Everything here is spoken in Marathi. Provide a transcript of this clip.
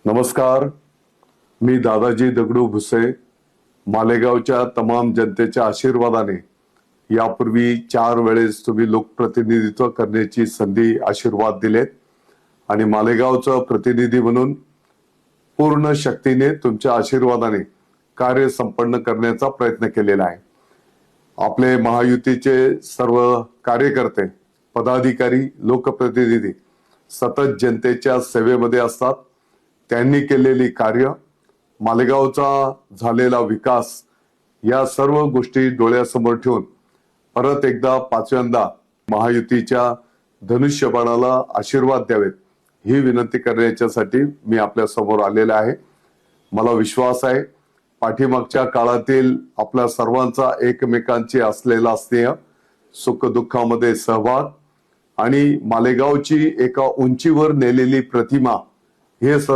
नमस्कार, मी दादाजी दगडू भुसे. मालेगावच्या तमाम जनतेच्या आशीर्वादाने यापूर्वी 4 वेळेस तुम्ही लोकप्रतिनिधित्व करण्याची संधी आशीर्वाद दिलेत आणि मालेगावचं प्रतिनिधी म्हणून पूर्ण शक्तीने तुमच्या आशीर्वादाने कार्य संपन्न करण्याचा प्रयत्न केलेला आहे. आपले महायुतीचे सर्व कार्यकर्ते, पदाधिकारी, लोकप्रतिनिधी सतत जनतेच्या सेवेमध्ये असतात. त्यांनी केलेली कार्य, मालेगावचा झालेला विकास या सर्व गोष्टी डोळ्यासमोर ठेवून परत एकदा 5व्यांदा महायुतीच्या धनुष्यबाणाला आशीर्वाद द्यावेत ही विनंती करण्यासाठी मी आपल्या समोर आलेला आहे. मला विश्वास आहे पाठीमागच्या काळातील आपल्या सर्वांचा एकमेकांची असलेला स्नेह, सुखदुःखामध्ये सहभाग आणि मालेगावची एका उंचीवर नेलेली प्रतिमा हे सर्व